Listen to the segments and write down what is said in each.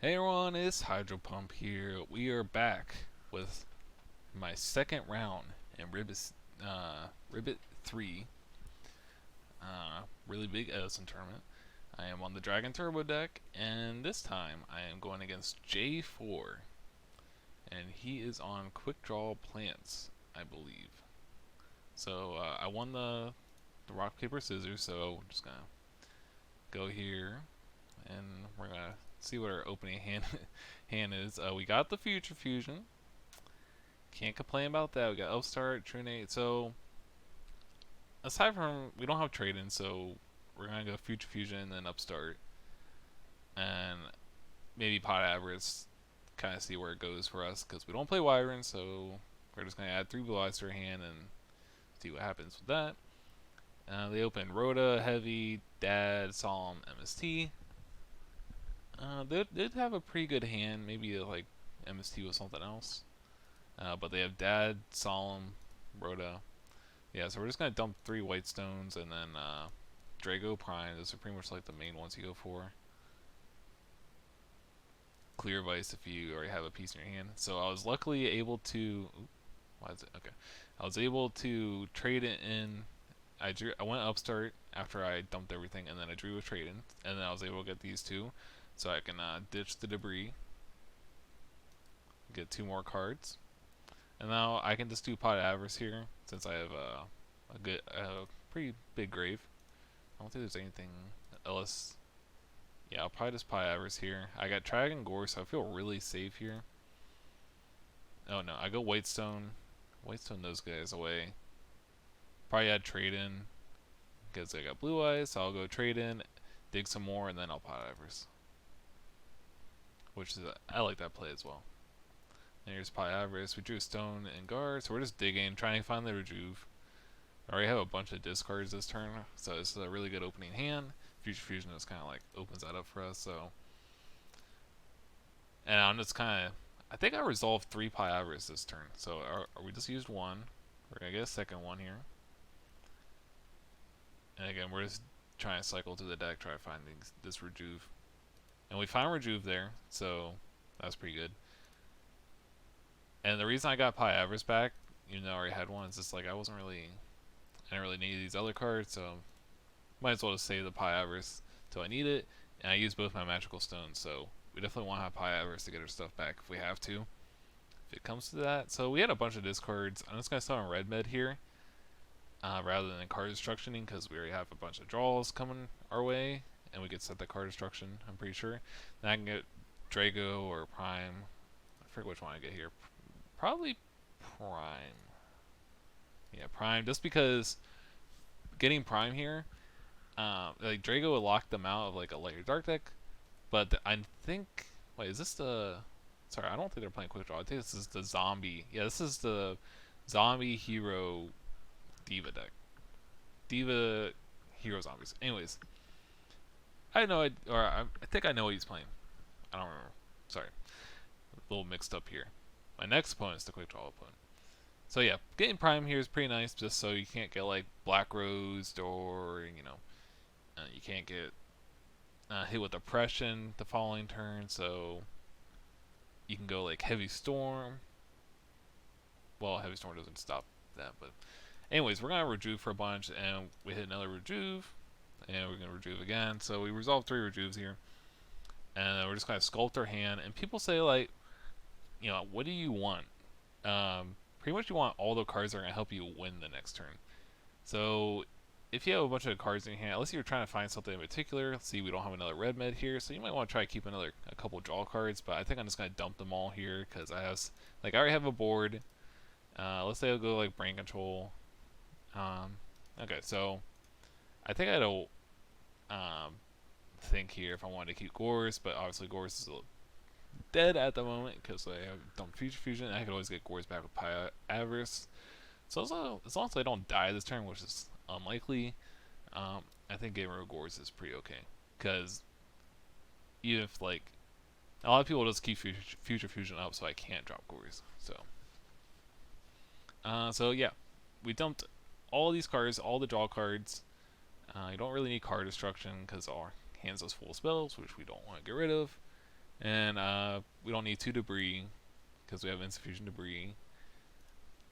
Hey everyone, it's Hydro Pump here. We are back with my second round in Ribbit 3, really big Edison tournament. I am on the Dragon Turbo deck, and this time I am going against J4, and he is on Quick Draw Plants, I believe. So I won the rock paper scissors, so I'm just gonna go here, and we're gonna see what our opening hand is. We got the Future Fusion. Can't complain about that. We got Upstart, Trinate. So aside from we don't have trade in, so we're gonna go Future Fusion and then Upstart, and maybe Pot Avarice. Kind of see where it goes for us because we don't play Wyvern, so we're just gonna add 3 blue eyes to our hand and see what happens with that. They open Rhoda, Heavy, Dad, Solemn, MST. They'd have a pretty good hand, maybe like MST with something else. But they have Dad, Solemn, Rhoda. Yeah, so we're just gonna dump 3 white stones and then Drago Prime. Those are pretty much like the main ones you go for. Clear Vice if you already have a piece in your hand. So I was luckily able to. Ooh, why is it okay? I was able to trade it in. I went Upstart after I dumped everything, and then I drew a trade in, and then I was able to get these 2, so I can ditch the debris, get 2 more cards. And now I can just do Pot Avarice here, since I have a pretty big grave. I don't think there's anything else. Yeah, I'll probably just Pot Avarice here. I got Dragon Gore, so I feel really safe here. Oh no, I go Whitestone. Whitestone those guys away. Probably add trade in, because I got blue eyes, so I'll go trade in, dig some more, and then I'll Pot Avarice. Which is, I like that play as well. Here's Pot Avarice. We drew Stone and Guard, so we're just digging, trying to find the Rejuve. I already have a bunch of discards this turn, so this is a really good opening hand. Future Fusion just kind of like opens that up for us, so. And I'm just kind of, I think I resolved 3 Pot Avarice this turn, so we just used 1. We're going to get a second one here. And again, we're just trying to cycle through the deck, try to find this Rejuve. And we found Rejuve there, so that's pretty good. And the reason I got Pot Avarice back, even though I already had one, is just like I didn't really need these other cards, so might as well just save the Pot Avarice till I need it. And I use both my magical stones, so we definitely want to have Pot Avarice to get our stuff back if we have to, if it comes to that. So we had a bunch of discards. I'm just gonna start on red med here, rather than card destructioning, because we already have a bunch of draws coming our way, and we could set the card destruction. I'm pretty sure. Then I can get Drago or Prime. I forget which one I get here. Probably Prime. Yeah, Prime. Just because getting Prime here, like Drago would lock them out of like a lighter dark deck, but I think. Wait, is this the? Sorry, I don't think they're playing Quick Draw. I think this is the zombie. Yeah, this is the zombie hero Diva deck. Diva hero zombies. Anyways, I think I know what he's playing. I don't remember. Sorry, a little mixed up here. My next opponent is the Quick Draw opponent. So yeah, getting Prime here is pretty nice, just so you can't get like Black Rose or you can't get hit with Oppression the following turn. So you can go like Heavy Storm. Well, Heavy Storm doesn't stop that, but anyways, we're gonna Rejuve for a bunch, and we hit another Rejuve, and we're gonna Rejuve again. So we resolved 3 Rejuves here, and we're just gonna sculpt our hand. And people say like, what do you want? Pretty much you want all the cards that are going to help you win the next turn. So if you have a bunch of cards in your hand, unless you're trying to find something in particular, let's see, we don't have another red med here, so you might want to try to keep a couple draw cards, but I think I'm just going to dump them all here, because I already have a board. Let's say I'll go like Brain Control. Okay, so I think I had to think here if I wanted to keep Gores, but obviously Gores is dead at the moment because I have dumped Future Fusion. I could always get Gores back with Pot Avarice. So as long as I don't die this turn, which is unlikely, I think getting rid of Gores is pretty okay. Because even if like a lot of people just keep Future Fusion up, so I can't drop Gores. So yeah, we dumped all these cards, all the draw cards. You don't really need card destruction because our hands us full spells, which we don't want to get rid of. And we don't need 2 debris because we have insufficient debris.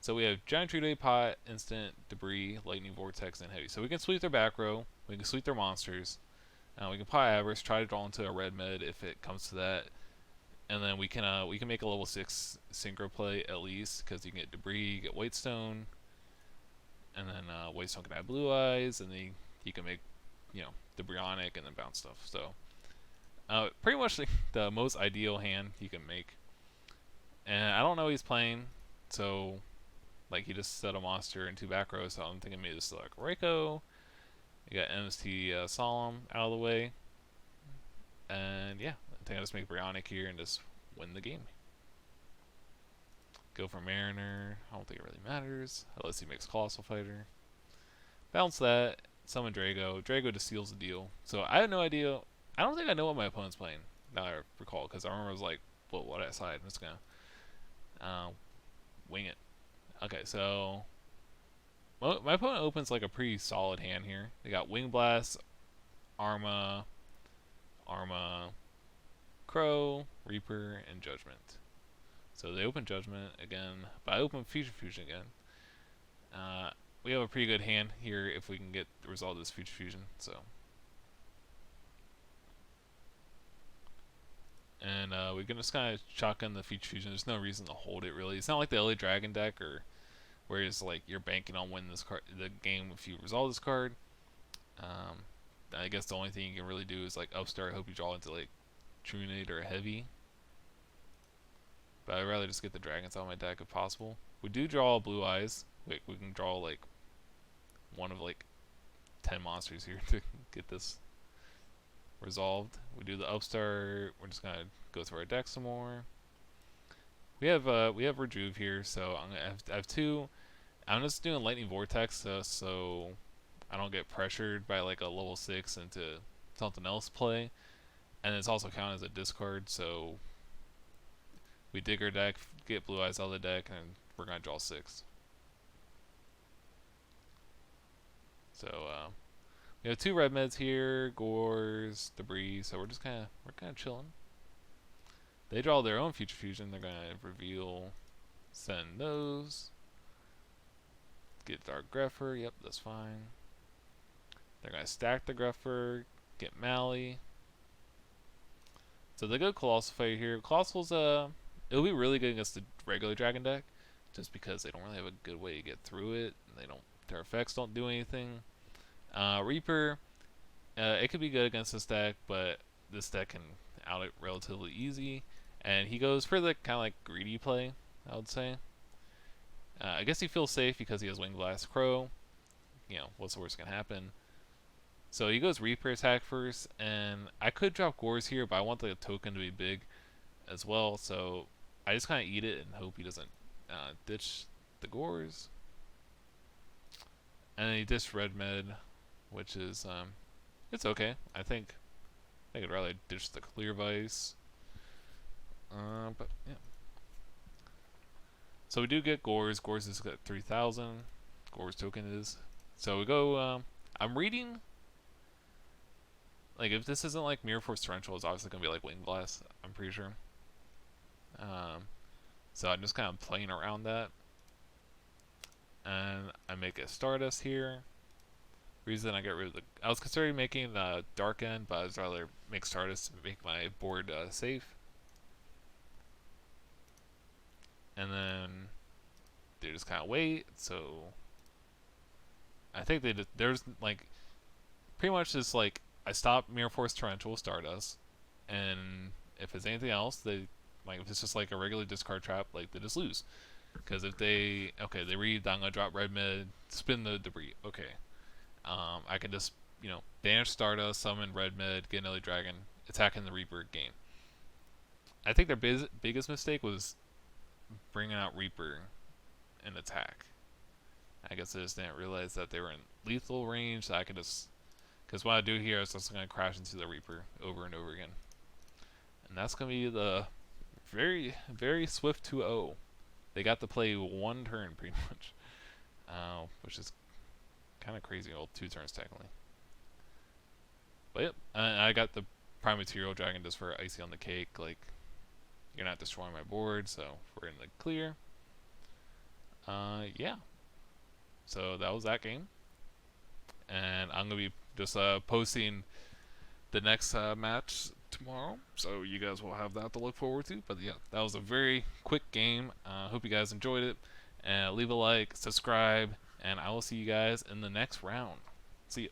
So we have Giant Tree Pot, Instant, Debris, Lightning Vortex, and Heavy. So we can sweep their back row. We can sweep their monsters. We can Pot Avarice, try to draw into a red med if it comes to that. And then we can make a level 6 synchro play at least, because you can get Debris, you get Whitestone, and then Whitestone can add Blue Eyes, and then you can make, the Bryonic and then bounce stuff. So pretty much the most ideal hand you can make. And I don't know what he's playing, so like he just set a monster in 2 back rows, so I'm thinking maybe just like Reiko. You got MST Solemn out of the way, and yeah, I think I just make Bryonic here and just win the game. Go for Mariner. I don't think it really matters unless he makes Colossal Fighter. Bounce that. Summon Drago. Drago just seals the deal. So I have no idea. I don't think I know what my opponent's playing. Now I recall, because I remember I was like, well, what I decide? I'm just gonna wing it. Okay, so my opponent opens like a pretty solid hand here. They got Wing Blast, Arma, Crow, Reaper, and Judgment. So they open Judgment again, but I open Future Fusion again. We have a pretty good hand here if we can get the result of this Future Fusion. So, and we're gonna just kind of shotgun the Future Fusion. There's no reason to hold it really. It's not like the LA Dragon deck or where it's like you're banking on winning this card, the game if you resolve this card. I guess the only thing you can really do is like upstart, hope you draw into like Trunade or a Heavy. But I'd rather just get the dragons out of my deck if possible. We do draw Blue Eyes. We can draw like one of like 10 monsters here to get this resolved. We do the upstart. We're just gonna go through our deck some more. We have Rejuve here, so I have 2. I'm just doing Lightning Vortex so I don't get pressured by like a level 6 into something else play. And it's also counted as a discard, so we dig our deck, get Blue Eyes out of the deck, and we're gonna draw 6. So we have 2 red meds here, Gores, Debris. So we're kind of chilling. They draw their own Future Fusion. They're gonna reveal, send those. Get Dark Grepher. Yep, that's fine. They're gonna stack the Grepher, get Mally. So they go Colossal Fighter here. Colossal's it'll be really good against the regular Dragon deck, just because they don't really have a good way to get through it. Their effects don't do anything. Reaper, it could be good against this deck, but this deck can out it relatively easy. And he goes for the kind of like greedy play, I would say. I guess he feels safe because he has Wing Blast Crow. What's the worst can happen? So he goes Reaper attack first, and I could drop Gores here, but I want the token to be big as well. So I just kind of eat it and hope he doesn't ditch the Gores. And then he ditched Red Med, which is it's okay. I think I'd rather ditch the Clear Vice. But yeah. So we do get Gores. Gores is got 3,000. Gores token is. So we go. I'm reading. Like if this isn't like Mirror Force Torrential, it's obviously gonna be like Wing Blast. I'm pretty sure. So I'm just kind of playing around that. And I make a Stardust here. Reason I get rid of I was considering making the Dark End, but I'd rather make Stardust to make my board safe. And then they just kind of wait. So I think there's like pretty much just like I stop Mirror Force Torrential Stardust, and if it's anything else, if it's just like a regular discard trap, like they just lose. Because if they read, I'm gonna drop Red Mid, spin the Debris. Okay, I can just banish Stardust, summon Red Mid, get another dragon, attacking the Reaper game. I think their biggest mistake was bringing out Reaper and attack. I guess I just didn't realize that they were in lethal range. So I could just, because what I do here is just gonna crash into the Reaper over and over again, and that's gonna be the very very swift 2-0. They got to play 1 turn pretty much, which is kind of crazy. Old 2 turns technically. But yep, I got the Prime Material Dragon just for icing on the cake. Like, you're not destroying my board, so we're in the clear. Yeah. So that was that game. And I'm going to be just posting the next match tomorrow, so you guys will have that to look forward to. But yeah, that was a very quick game. Hope you guys enjoyed it, and leave a like, subscribe, and I will see you guys in the next round. See ya.